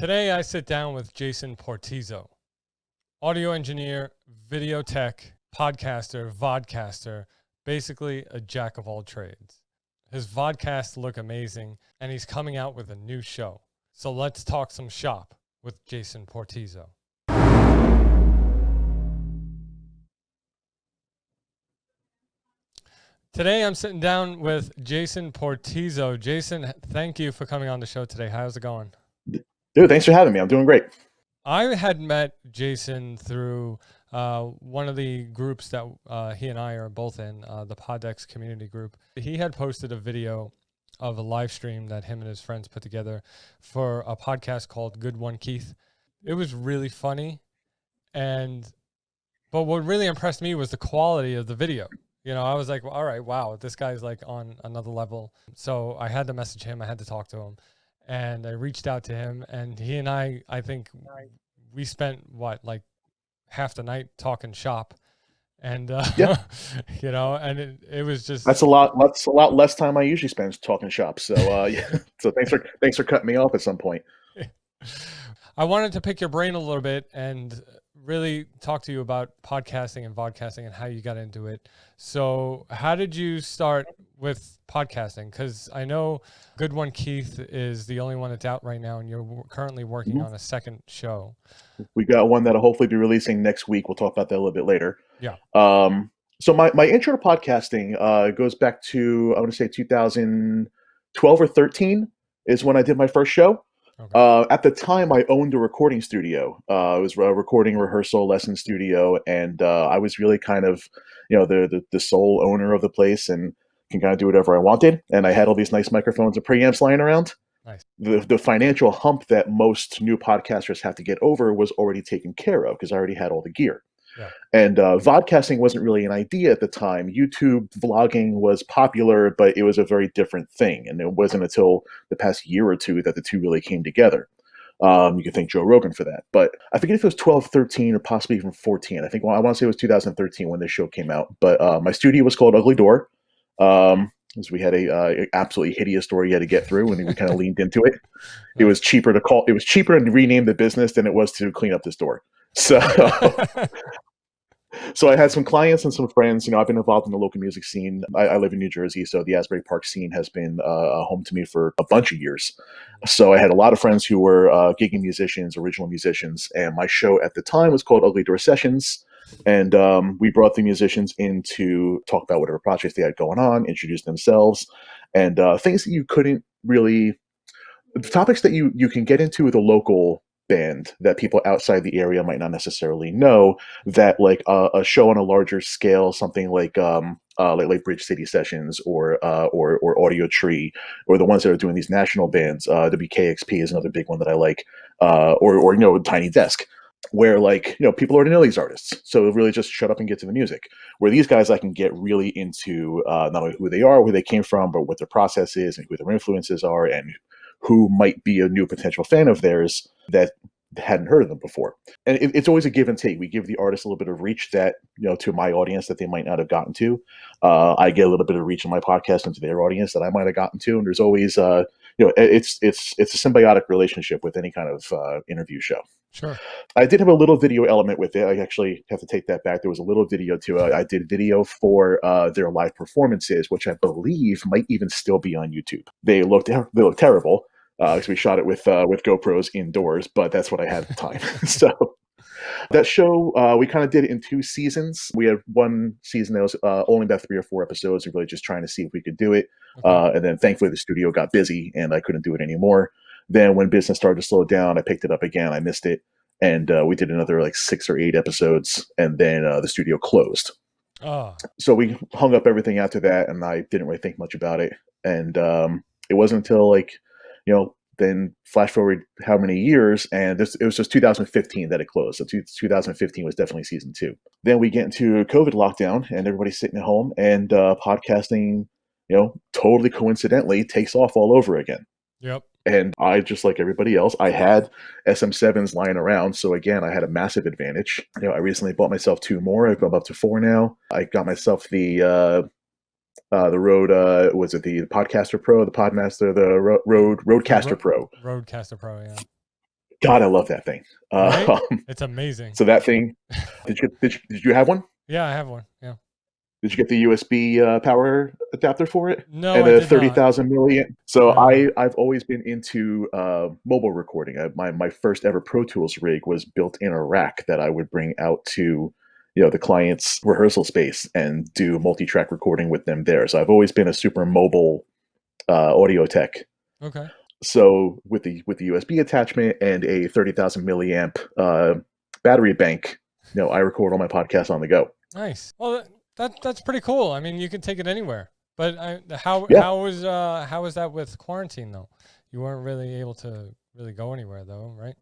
Today I sit down with Jason Portizo, audio engineer, video tech, podcaster, vodcaster, basically a jack of all trades. His vodcasts look amazing, and he's coming out with a new show. So let's talk some shop with Jason Portizo. Today I'm sitting down with Jason Portizo. Jason, thank you for coming on the show today. How's it going? Dude, thanks for having me. I'm doing great. I had met Jason through one of the groups that he and I are both in, the Poddex community group. He had posted a video of a live stream that him and his friends put together for a podcast called Good One Keith. It was really funny. But what really impressed me was the quality of the video. You know, I was like, well, all right, wow, this guy's like on another level. So I had to message him. I had to talk to him. And I reached out to him, and he and I think we spent like half the night talking shop, and Yeah, you know, and it was just that's a lot. That's a lot less time I usually spend talking shop. So, yeah. So thanks for cutting me off at some point. I wanted to pick your brain a little bit and really talk to you about podcasting and vodcasting and how you got into it. So how did you start with podcasting? Because I know Good One Keith is the only one that's out right now, and you're currently working on a second show. We got one that'll hopefully be releasing next week. We'll talk about that a little bit later. Yeah. So my intro to podcasting goes back to, I want to say 2012 or 13 is when I did my first show. Okay. At the time, I owned a recording studio. It was a recording rehearsal lesson studio, and I was really kind of, the sole owner of the place and can kind of do whatever I wanted. And I had all these nice microphones and preamps lying around. Nice. The financial hump that most new podcasters have to get over was already taken care of because I already had all the gear. Yeah. And vodcasting wasn't really an idea at the time. YouTube vlogging was popular, but it was a very different thing. And it wasn't until the past year or two that the two really came together. You can thank Joe Rogan for that. But I forget if it was 12, 13, or possibly even 14. I think I want to say it was 2013 when this show came out. But my studio was called Ugly Door. Because we had a absolutely hideous story you had to get through, and we kind of leaned into it. It was cheaper to rename the business than it was to clean up the store. So So I had some clients and some friends. I've been involved in the local music scene. I live in New Jersey, so the Asbury Park scene has been home to me for a bunch of years. So I had a lot of friends who were gigging musicians, original musicians, and my show at the time was called Ugly Door Sessions. And we brought the musicians in to talk about whatever projects they had going on, introduce themselves, and things that you couldn't really, topics that you can get into with a local band that people outside the area might not necessarily know, that like a show on a larger scale, something like Bridge City Sessions or Audio Tree, or the ones that are doing these national bands. WKXP is another big one that I like, or Tiny Desk, where people already know these artists, so really just shut up and get to the music. Where these guys, I can get really into not only who they are, where they came from, but what their process is and who their influences are, and who might be a new potential fan of theirs that hadn't heard of them before. And it's always a give and take. We give the artist a little bit of reach that, to my audience that they might not have gotten to. I get a little bit of reach in my podcast into their audience that I might have gotten to. And there's always, it's a symbiotic relationship with any kind of interview show. Sure. I did have a little video element with it. I actually have to take that back. There was a little video too. I did video for their live performances, which I believe might even still be on YouTube. They look terrible because we shot it with GoPros indoors, but that's what I had at the time. So that show, we kind of did it in 2 seasons. We had one season that was only about 3 or 4 episodes. We were really just trying to see if we could do it. Okay. And then thankfully the studio got busy and I couldn't do it anymore. Then when business started to slow down, I picked it up again. I missed it. And we did another 6 or 8 episodes. And then the studio closed. Oh. So we hung up everything after that. And I didn't really think much about it. And it wasn't until then flash forward how many years, and it was just 2015 that it closed. So 2015 was definitely season 2. Then we get into COVID lockdown, and everybody's sitting at home, and podcasting, totally coincidentally takes off all over again. Yep. And I, just like everybody else, I had SM7s lying around. So again, I had a massive advantage. I recently bought myself 2 more. I've gone up to 4 now. I got myself the Rode, was it the Podcaster Pro, the Podmaster, the Rodecaster Pro? Rodecaster Pro, yeah. God, I love that thing. Right? It's amazing. So that thing, did you have one? Yeah, I have one. Yeah. Did you get the USB power adapter for it? No, And I a did not. 30,000 milliamp. So No. I've always been into mobile recording. My first ever Pro Tools rig was built in a rack that I would bring out to the client's rehearsal space and do multi-track recording with them there. So I've always been a super mobile audio tech. Okay. So with the USB attachment and a 30,000 milliamp battery bank, I record all my podcasts on the go. Nice. Well, that's pretty cool. I mean, you can take it anywhere. But Yeah. how was that with quarantine though? You weren't really able to really go anywhere though, right?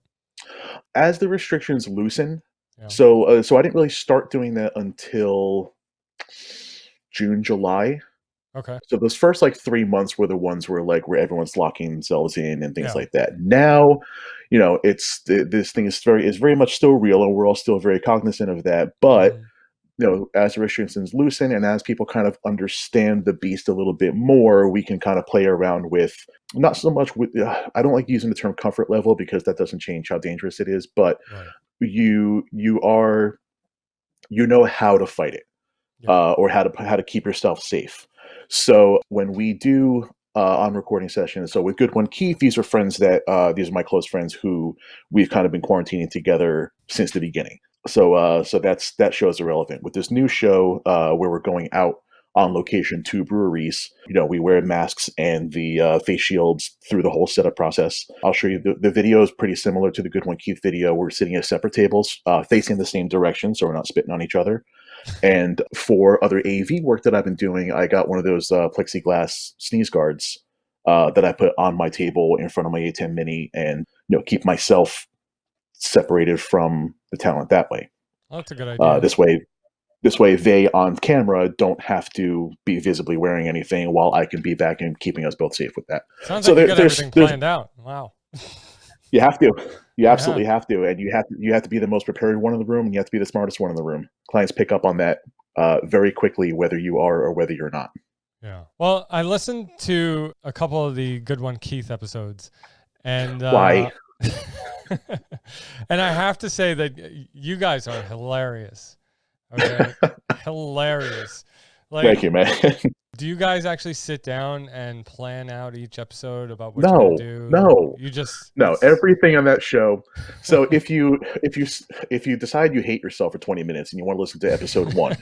As the restrictions loosen, Yeah. so I didn't really start doing that until June, July. Okay. So those first like 3 months were the ones where everyone's locking themselves in and things Yeah. like that. Now, it's this thing is very much still real, and we're all still very cognizant of that. But Mhm. as the restrictions loosen and as people kind of understand the beast a little bit more, we can kind of play around with not so much with. I don't like using the term comfort level because that doesn't change how dangerous it is, but Right. you are how to fight it, Yeah. or how to keep yourself safe. So when we do on recording sessions, so with Good One Keith, these are friends that these are my close friends who we've kind of been quarantining together since the beginning. So that show is irrelevant. With this new show where we're going out on location to breweries, we wear masks and the face shields through the whole setup process. I'll show you the video is pretty similar to the Good One Keith video. We're sitting at separate tables, facing the same direction, so we're not spitting on each other. And for other AV work that I've been doing, I got one of those plexiglass sneeze guards that I put on my table in front of my A10 Mini, and keep myself separated from the talent that way. Well, that's a good idea. This way, they on camera don't have to be visibly wearing anything, while I can be back and keeping us both safe with that. Sounds So like you got everything planned out. Wow. you have to. You Yeah. absolutely have to, and you have to be the most prepared one in the room, and you have to be the smartest one in the room. Clients pick up on that very quickly, whether you are or whether you're not. Yeah. Well, I listened to a couple of the Good One Keith episodes, and Why? and I have to say that you guys are hilarious. Okay, hilarious. Like, Thank you, man. do you guys actually sit down and plan out each episode about what you're No, gonna do? no, You just no. Everything on that show. So if you decide you hate yourself for 20 minutes and you want to listen to episode 1,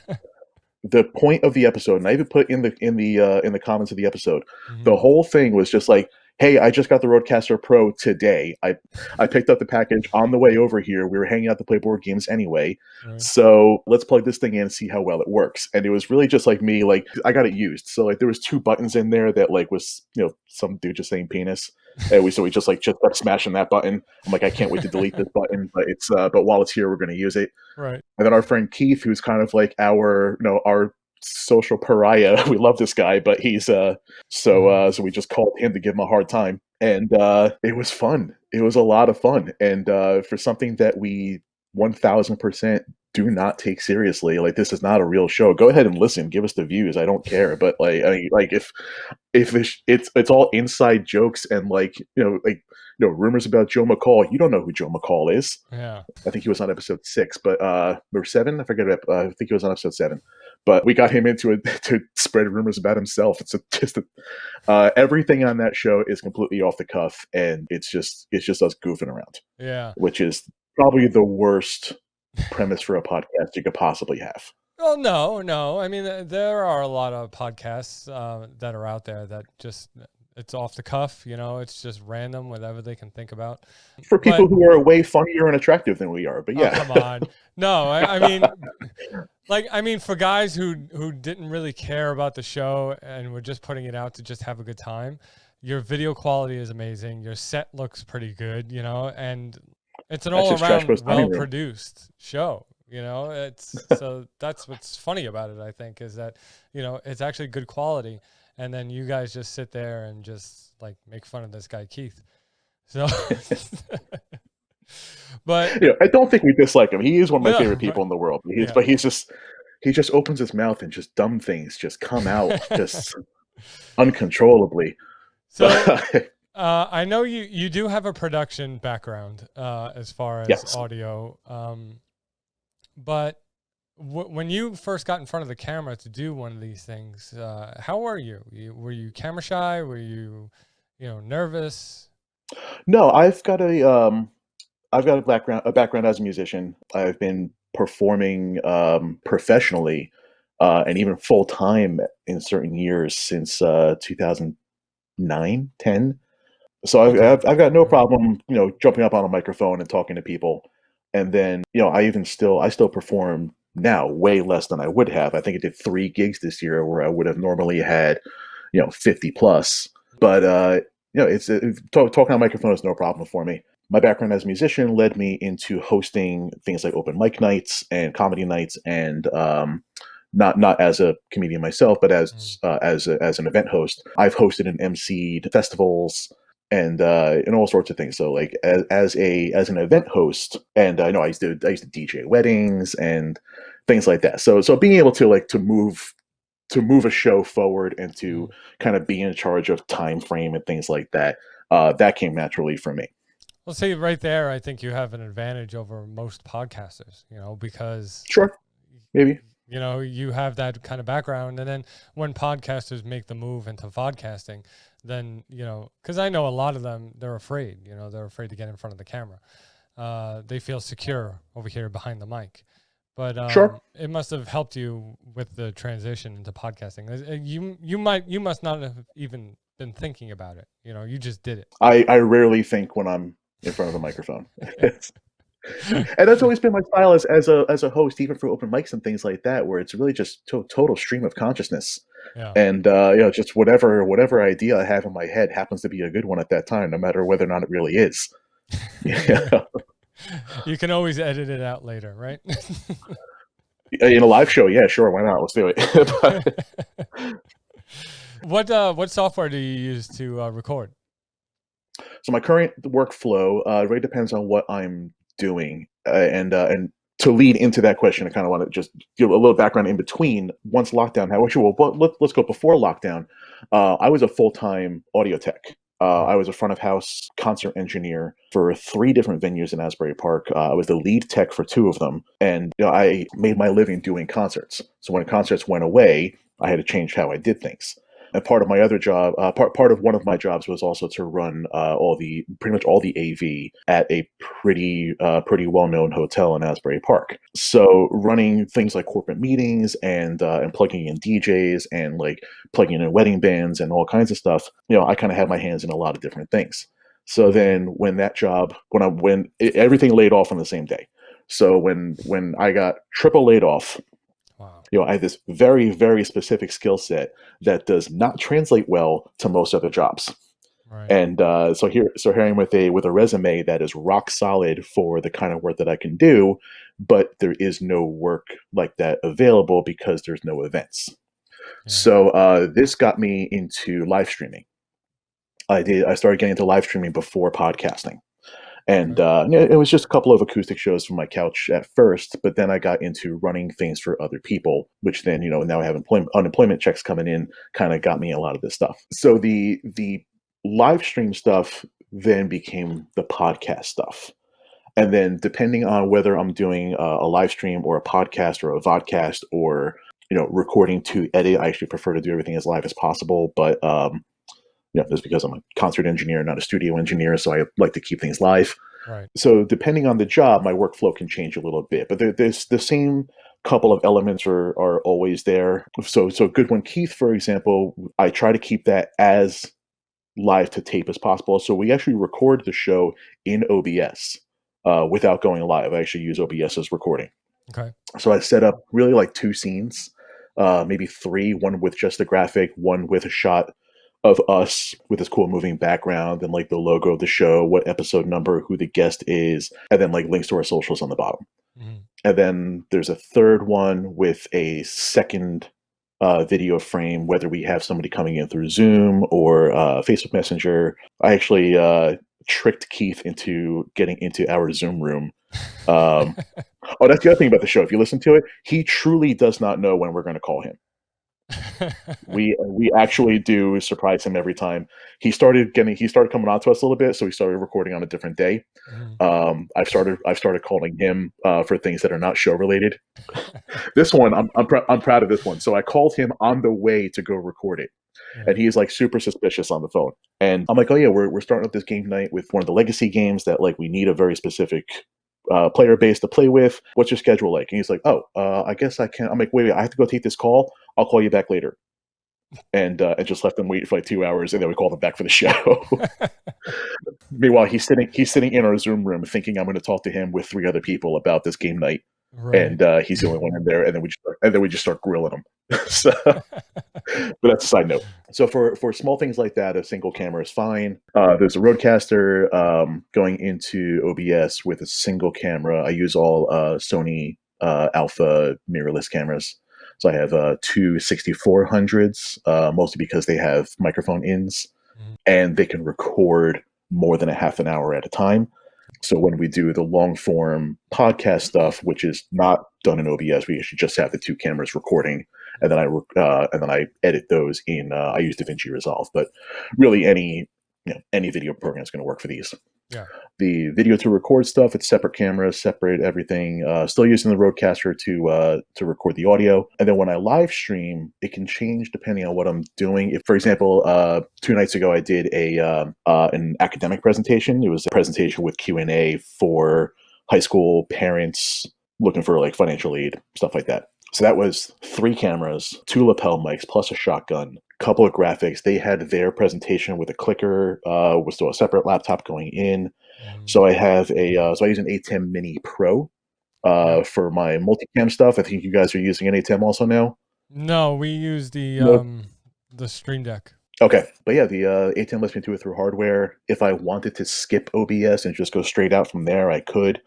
the point of the episode, and I even put in the comments of the episode, the Mhm. whole thing was just like, hey, I just got the Rodecaster Pro today. I picked up the package on the way over here. We were hanging out to play board games anyway. Right. So let's plug this thing in and see how well it works. And it was really just like me, like I got it used. So like there was 2 buttons in there that like was, some dude just saying penis. And we just kept smashing that button. I'm like, I can't wait to delete this button, but while it's here, we're going to use it. Right. And then our friend Keith, who's kind of like our social pariah. We love this guy, but he's so we just called him to give him a hard time, and it was fun. It was a lot of fun, and for something that we 1000% do not take seriously, like this is not a real show. Go ahead and listen, give us the views. I don't care, but like I mean, like if it's all inside jokes and like rumors about Joe McCall. You don't know who Joe McCall is. Yeah. I think he was on episode 6, but or 7. I forget. I think he was on episode 7. But we got him into it to spread rumors about himself. It's everything on that show is completely off the cuff, and it's just us goofing around. Yeah. Which is probably the worst premise for a podcast you could possibly have. Well, no. I mean, there are a lot of podcasts that are out there that just it's off the cuff. It's just random, whatever they can think about. For people who are way funnier and attractive than we are, but yeah. Oh, come on. No, I mean, for guys who didn't really care about the show and were just putting it out to just have a good time, your video quality is amazing. Your set looks pretty good, and it's an all-around well-produced show. So that's what's funny about it, I think, is that, it's actually good quality. And then you guys just sit there and just like make fun of this guy, Keith. So, but I don't think we dislike him. He is one of my favorite people in the world. But he just opens his mouth and just dumb things just come out just uncontrollably. So I know you do have a production background as far as Yes. audio, but when you first got in front of the camera to do one of these things, how were you? Were you camera shy? Were you, nervous? No, I've got a background as a musician. I've been performing professionally and even full time in certain years since 2009, 10. So Okay. I've got no Mhm. problem, jumping up on a microphone and talking to people. And then, I still perform now way less than I would have. I think I did 3 gigs this year where I would have normally had, 50 plus. But talking on microphone is no problem for me. My background as a musician led me into hosting things like open mic nights and comedy nights, and not as a comedian myself, but Mhm. as an event host. I've hosted and emceed festivals and all sorts of things. So like as an event host, and I know I used to DJ weddings and things like that. So being able to move a show forward and to Mhm. kind of be in charge of time frame and things like that, that came naturally for me. Well, see, right there, I think you have an advantage over most podcasters, because Sure, maybe. you have that kind of background. And then when podcasters make the move into vodcasting, then, because I know a lot of them, they're afraid, they're afraid to get in front of the camera. They feel secure over here behind the mic. But Sure. it must have helped you with the transition into podcasting. You must not have even been thinking about it. You just did I rarely think when I'm in front of a microphone. it. And that's always been my style as a host, even for open mics and things like that, where it's really just total stream of consciousness, Yeah. and just whatever idea I have in my head happens to be a good one at that time, no matter whether or not it really is. Yeah. You can always edit it out later, right? In a live show, yeah, sure, why not? Let's do it. But, What software do you use to record? so my current workflow really depends on what I'm doing, and to lead into that question, I kind of want to just give a little background in between. Once lockdown, let's go before lockdown. I was a full time audio tech. Right. I was a front of house concert engineer for 3 different venues in Asbury Park. I was the lead tech for 2 of them, and I made my living doing concerts. So when concerts went away, I had to change how I did things. And part of my other job, part of one of my jobs was also to run pretty much all the AV at a pretty well known hotel in Asbury Park. So running things like corporate meetings and plugging in DJs and like plugging in wedding bands and all kinds of stuff. I kind of had my hands in a lot of different things. So Mhm. then when that job, everything laid off on the same day. So when I got triple laid off, Wow. I have this very, very specific skill set that does not translate well to most other jobs. Right. And here I am with a resume that is rock solid for the kind of work that I can do, but there is no work like that available because there's no events. Yeah. So this got me into live streaming. I started getting into live streaming before podcasting. And Okay. it was just a couple of acoustic shows from my couch at first, but then I got into running things for other people, which then now I have unemployment checks coming in, kind of got me a lot of this stuff. So the live stream stuff then became the podcast stuff, and then depending on whether I'm doing a live stream or a podcast or a vodcast or recording to edit, I actually prefer to do everything as live as possible, but that's because I'm a concert engineer, not a studio engineer, so I like to keep things live. Right. So depending on the job, my workflow can change a little bit, but there's the same couple of elements are always there. So Good One Keith, for example, I try to keep that as live to tape as possible. So we actually record the show in OBS without going live. I actually use OBS as recording. Okay. So I set up really like 2 scenes, maybe 3, one with just the graphic, one with a shot of us with this cool moving background and like the logo of the show, what episode number, who the guest is, and then like links to our socials on the bottom. Mhm. And then there's a third one with a second video frame, whether we have somebody coming in through Zoom or Facebook Messenger. I actually tricked Keith into getting into our Zoom room. Um, oh, that's the other thing about the show. If you listen to it, he truly does not know when we're going to call him. We actually do surprise him every time. He started coming on to us a little bit, so we started recording on a different day. Mhm. I've started calling him for things that are not show related. This one, I'm proud of this one. So I called him on the way to go record it, Yeah. and he's like super suspicious on the phone. And I'm like, oh yeah, we're starting up this game night with one of the legacy games that like we need a very specific player base to play with. What's your schedule like? And he's like, oh, I guess I can. I'm like, wait, I have to go take this call. I'll call you back later. And just left them wait for like 2 hours, and then we called him back for the show. Meanwhile, he's sitting in our Zoom room thinking I'm going to talk to him with 3 other people about this game night, Right. and he's the only one in there. And then we just start grilling him. So, but that's a side note. So for small things like that, a single camera is fine. There's a Rodecaster going into OBS with a single camera. I use all Sony Alpha mirrorless cameras. So I have two 6400s, mostly because they have microphone ins Mhm. and they can record more than a half an hour at a time. So when we do the long form podcast stuff, which is not done in OBS, we actually just have the two cameras recording, and then I edit those in. I use DaVinci Resolve, but really any video program is going to work for these. Yeah. The video to record stuff, it's separate cameras, separate everything. Still using the Rodecaster to record the audio, and then when I live stream, it can change depending on what I'm doing. If, for example, 2 nights ago I did an academic presentation. It was a presentation with Q&A for high school parents looking for like financial aid, stuff like that. So that was 3 cameras, 2 lapel mics, plus a shotgun, couple of graphics. They had their presentation with a clicker, was still a separate laptop going in. Mhm. So I use an A10 Mini Pro Yeah. for my multicam stuff. I think you guys are using an A10 also now. No, we use No. the Stream Deck. Okay, but yeah, the A10 lets me do it through hardware. If I wanted to skip OBS and just go straight out from there, I could.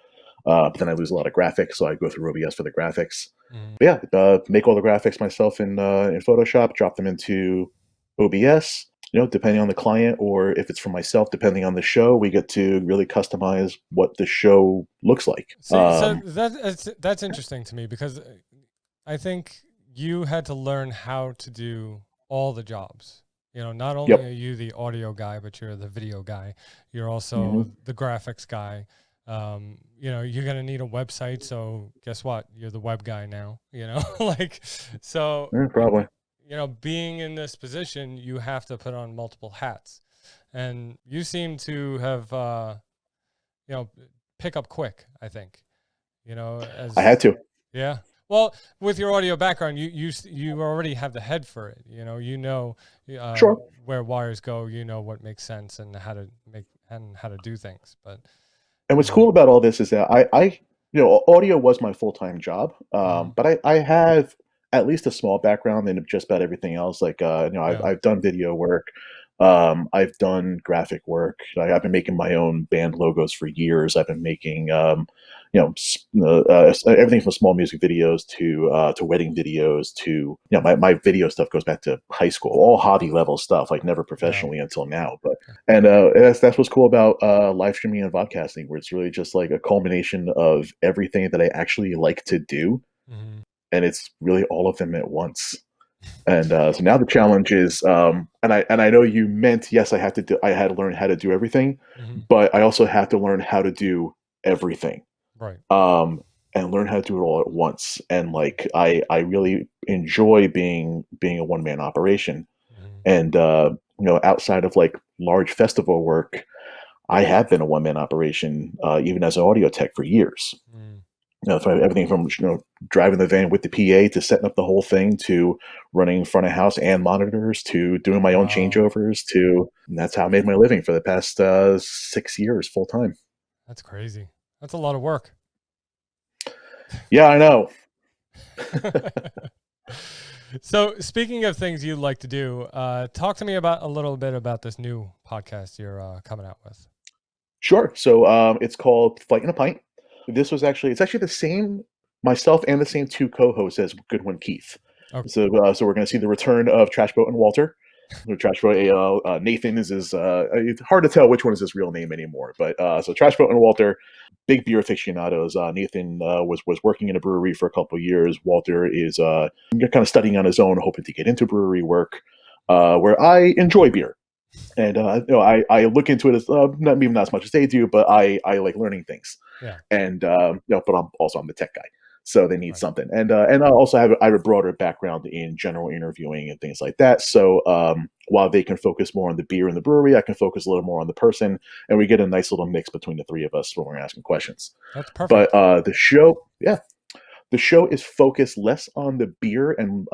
But then I lose a lot of graphics, so I go through OBS for the graphics. Mhm. But yeah, make all the graphics myself in Photoshop, drop them into OBS. Depending on the client, or if it's for myself, depending on the show, we get to really customize what the show looks like. See, so that's interesting to me because I think you had to learn how to do all the jobs. Not only are Yep. you the audio guy, but you're the video guy. You're also Hmm. the graphics guy. You're gonna need a website, so guess what? You're the web guy now. Like so. Yeah, probably. Being in this position, you have to put on multiple hats, and you seem to have pick up quick. I think I had as to. yeah. Well, with your audio background, you already have the head for it. Uh, Sure. where wires go. You know what makes sense and how to do things. But And what's um, cool about all this is that audio was my full time job, mhm, but I have at least a small background in just about everything else. Like, yeah, I've done video work, I've done graphic work. I've been making my own band logos for years. I've been making, everything from small music videos to wedding videos to my video stuff goes back to high school, all hobby level stuff, like never yeah, professionally until now. But okay, and that's what's cool about live streaming and vodcasting, where it's really just like a culmination of everything that I actually like to do, mhm, and it's really all of them at once. And so now the challenge is, and I know you meant yes, I had to learn how to do everything, mhm, but I also have to learn how to do everything, right, um, and learn how to do it all at once. And like I really enjoy being a one man operation, mhm, and outside of like large festival work, I have been a one man operation, even as an audio tech for years. mhm. So everything from driving the van with the PA to setting up the whole thing to running front of house and monitors to doing my own Wow, changeovers and that's how I made my living for the past 6 years full time. that's crazy. That's a lot of work. Yeah, I know. So, speaking of things you like to do, talk to me about a little bit about this new podcast you're coming out with. Sure. So it's called Fight in a Pint. It's actually the same myself and the same two co-hosts as Goodwin Keith. Okay. So we're going to see the return of Trashboat and Walter. Trash Boat. Nathan is his. It's hard to tell which one is his real name anymore. But so Trash Boat and Walter, big beer aficionados. Nathan was working in a brewery for a couple of years. Walter is kind of studying on his own, hoping to get into brewery work. Where I enjoy beer, and I look into it as not maybe not as much as they do, but I like learning things. Yeah. And but I'm the tech guy. So they need Right. something, and I also have a broader background in general interviewing and things like that. So while they can focus more on the beer and the brewery, I can focus a little more on the person, and we get a nice little mix between the three of us when we're asking questions. That's perfect. But the show is focused less on the beer and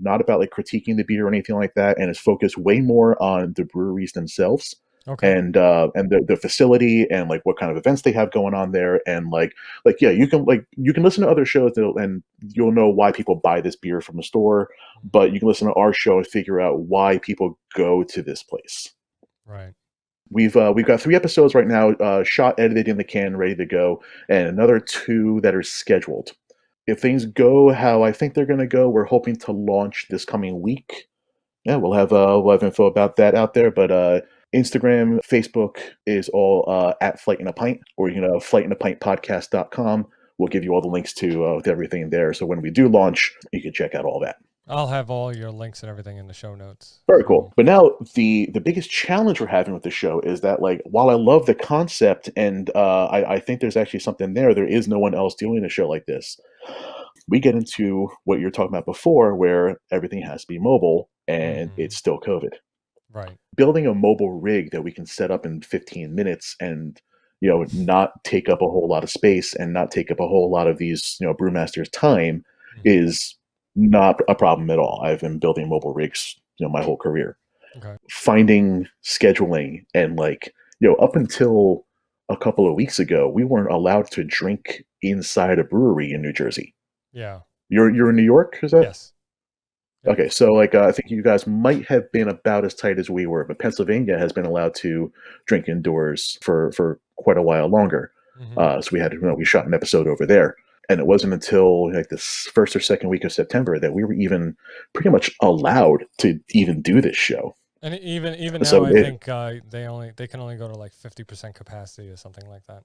not about like critiquing the beer or anything like that, and is focused way more on the breweries themselves. Okay. And the facility and like what kind of events they have going on there, and like yeah, you can listen to other shows and you'll know why people buy this beer from the store, but you can listen to our show and figure out why people go to this place. Right. We've got 3 episodes right now, shot, edited, in the can, ready to go, and another 2 that are scheduled. If things go how I think they're going to go, we're hoping to launch this coming week. Yeah, we'll have info about that out there. But Instagram, Facebook is all at Flight in a Pint, or you can flightinapintpodcast.com. We'll give you all the links to everything there. So when we do launch, you can check out all that. I'll have all your links and everything in the show notes. Very cool. But now the biggest challenge we're having with the show is that, like, while I love the concept and I think there's actually something there is no one else doing a show like this. We get into what you're talking about before, where everything has to be mobile, and it's still COVID. Right. Building a mobile rig that we can set up in 15 minutes and not take up a whole lot of space and not take up a whole lot of these brewmasters' time is not a problem at all. I've been building mobile rigs my whole career. Okay. Finding scheduling and up until a couple of weeks ago, we weren't allowed to drink inside a brewery in New Jersey. Yeah. You're in New York, is that? Yes. Yep. Okay, so I think you guys might have been about as tight as we were, but Pennsylvania has been allowed to drink indoors for quite a while longer. So we shot an episode over there, and it wasn't until like this first or second week of September that we were even pretty much allowed to even do this show. And even So now, I think they can only go to like 50% capacity or something like that.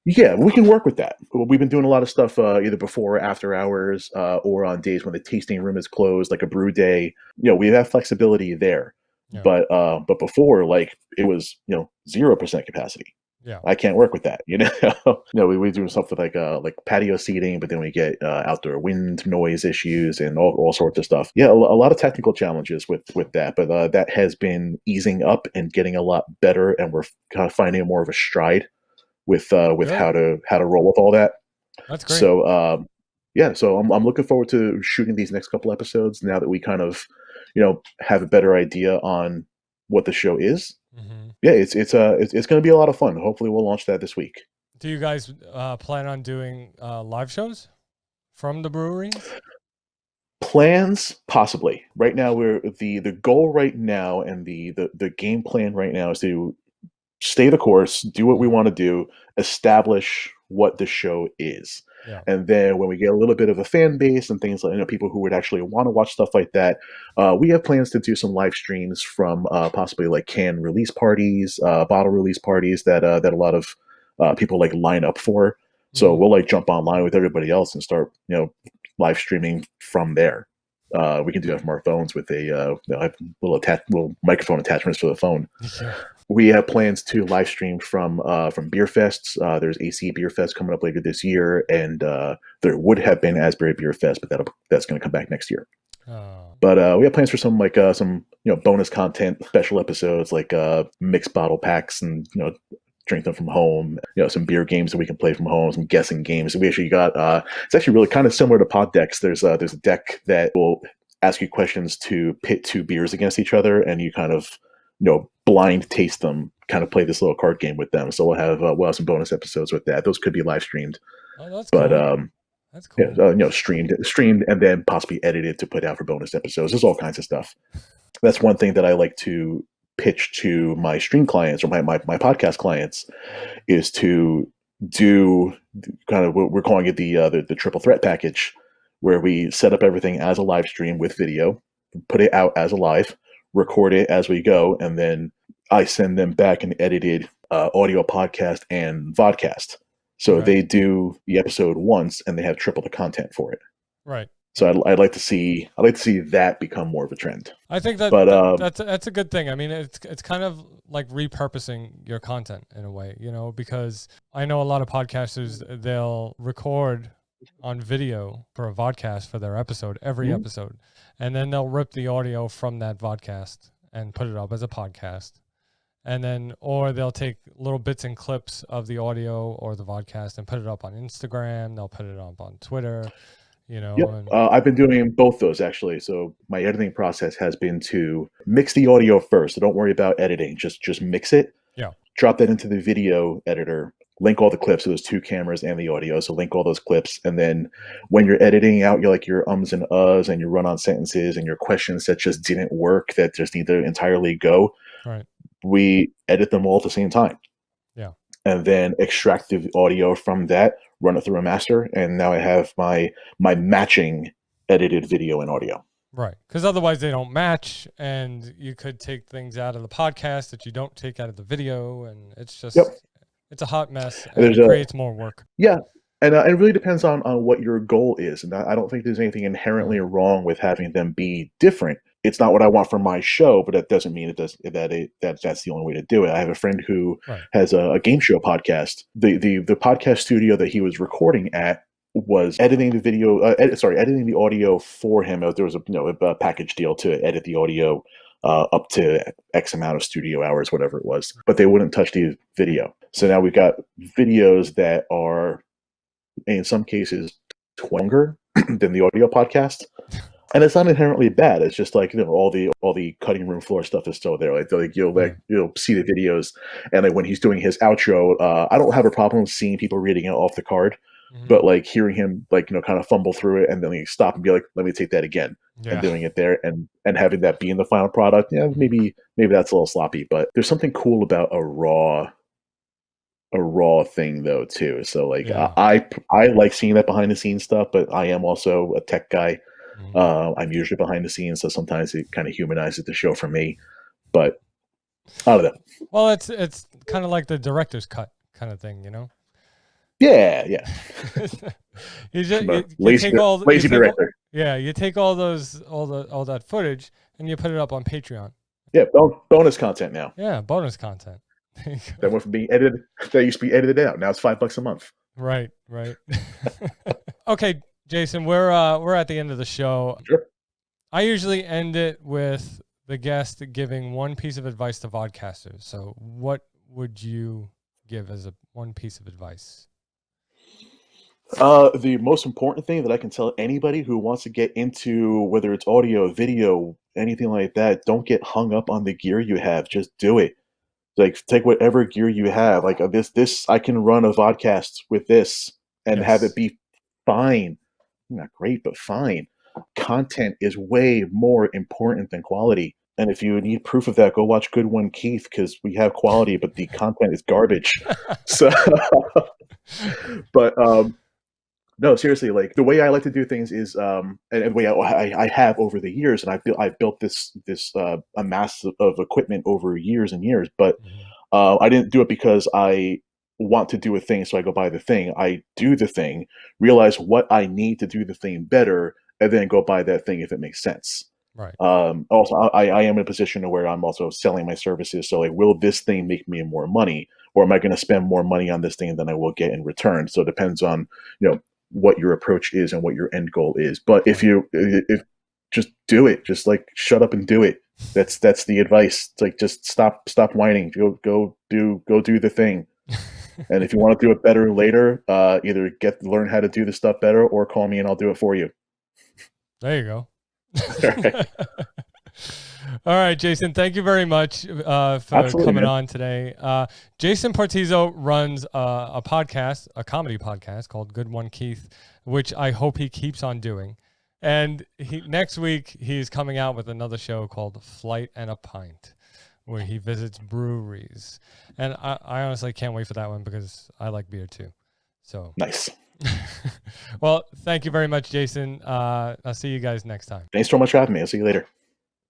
Yeah, we can work with that. We've been doing a lot of stuff either before or after hours, or on days when the tasting room is closed, like a brew day. We have flexibility there. Yeah. But before, like, it was 0% capacity. Yeah. I can't work with that. We do stuff with like patio seating, but then we get outdoor wind noise issues and all sorts of stuff. Yeah, a lot of technical challenges with that, but that has been easing up and getting a lot better, and we're kind of finding more of a stride with how to roll with all that. That's great. So so I'm looking forward to shooting these next couple episodes now that we kind of have a better idea on what the show is. Yeah, it's going to be a lot of fun. Hopefully we'll launch that this week. Do you guys plan on doing live shows from the brewery? Plans, possibly. Right now, we're the goal right now, and the game plan right now is to stay the course, do what we want to do, establish what the show is. Yeah. And then when we get a little bit of a fan base and things like people who would actually want to watch stuff like that, we have plans to do some live streams from possibly like can release parties, bottle release parties that a lot of people like line up for. So we'll like jump online with everybody else and start live streaming from there. We can do that from our phones with a little microphone attachments for the phone. Yeah. We have plans to live stream from beer fests. There's AC Beer Fest coming up later this year, and there would have been Asbury Beer Fest, but that's going to come back next year. But we have plans for some bonus content, special episodes like mixed bottle packs, and drink them from home. Some beer games that we can play from home, some guessing games. We actually got it's actually really kind of similar to pod decks. There's a deck that will ask you questions to pit 2 beers against each other, and you kind of blind taste them, kind of play this little card game with them. So we'll have some bonus episodes with that. Those could be live streamed. Oh, that's cool. That's cool. Yeah, streamed and then possibly edited to put out for bonus episodes. There's all kinds of stuff. That's one thing that I like to pitch to my stream clients or my podcast clients, is to do kind of what we're calling it the triple threat package, where we set up everything as a live stream with video, put it out as a live, record it as we go, and then I send them back an edited audio podcast and vodcast. So Okay. they do the episode once, and they have triple the content for it. Right. So I'd like to see that become more of a trend. I think But that's a good thing. I mean, it's kind of like repurposing your content in a way, because I know a lot of podcasters, they'll record on video for a vodcast for their episode, every episode, and then they'll rip the audio from that vodcast and put it up as a podcast. And then, or they'll take little bits and clips of the audio or the vodcast and put it up on Instagram. They'll put it up on Twitter. Yep. And I've been doing both those actually. So my editing process has been to mix the audio first. So don't worry about editing. Just mix it. Yeah. Drop that into the video editor. Link all the clips of those two cameras and the audio. So link all those clips. And then when you're editing out your ums and uhs and your run-on sentences and your questions that just didn't work, that just need to entirely go, right. we edit them all at the same time. Yeah. And then extract the audio from that, run it through a master, and now I have my matching edited video and audio. Right. Because otherwise they don't match, and you could take things out of the podcast that you don't take out of the video, and it's just it's a hot mess, and it creates more work. Yeah. And it really depends on what your goal is. And I don't think there's anything inherently wrong with having them be different. It's not what I want for my show, but that doesn't mean that's the only way to do it. I have a friend who has a game show podcast. The podcast studio that he was recording at was editing the video, editing the audio for him. There was a package deal to edit the audio up to X amount of studio hours, whatever it was, but they wouldn't touch the video. So now we've got videos that are, in some cases, longer than the audio podcast. And it's not inherently bad. It's just like all the cutting room floor stuff is still there. You'll see the videos, and like when he's doing his outro, I don't have a problem seeing people reading it off the card, but like hearing him kind of fumble through it and then stop and be like, "Let me take that again," and doing it there and having that be in the final product. Yeah, maybe that's a little sloppy, but there's something cool about a raw thing though too. So like I like seeing that behind the scenes stuff, but I am also a tech guy. I'm usually behind the scenes, so sometimes it kind of humanizes the show for me. But I don't know. Well, it's kind of like the director's cut kind of thing, Yeah. you lazy director. You take all that footage and you put it up on Patreon. Yeah, bonus content now. Yeah, bonus content. That went from being edited. That used to be edited out. Now it's $5 a month. Right. Okay, Jason, we're at the end of the show. Sure. I usually end it with the guest giving one piece of advice to vodcasters. So what would you give as one piece of advice? The most important thing that I can tell anybody who wants to get into, whether it's audio, video, anything like that, don't get hung up on the gear you have. Just do it. Like, take whatever gear you have. Like this, I can run a vodcast with this and have it be fine. Not great, but fine. Content is way more important than quality. And if you need proof of that, go watch Good One Keith, because we have quality, but the content is garbage. So, but no, seriously, like the way I like to do things is, and the way I have over the years, and I've built this a mass of equipment over years and years, but I didn't do it because I want to do a thing, so I go buy the thing. I do the thing, realize what I need to do the thing better, and then go buy that thing if it makes sense. Right. Also, I am in a position where I'm also selling my services. So like, will this thing make me more money, or am I going to spend more money on this thing than I will get in return? So it depends on, what your approach is and what your end goal is. But if just do it, just like shut up and do it. That's the advice. It's like, just stop whining. Go do the thing. And if you want to do it better later, either learn how to do the stuff better, or call me and I'll do it for you. There you go. All right, Jason, thank you very much for Absolutely, coming man. on today. Jason Portizo runs a podcast, a comedy podcast called Good One Keith, which I hope he keeps on doing. And next week, he's coming out with another show called Flight and a Pint, where he visits breweries. And I honestly can't wait for that one, because I like beer too. So Nice. Well, thank you very much, Jason. I'll see you guys next time. Thanks so much for having me. I'll see you later.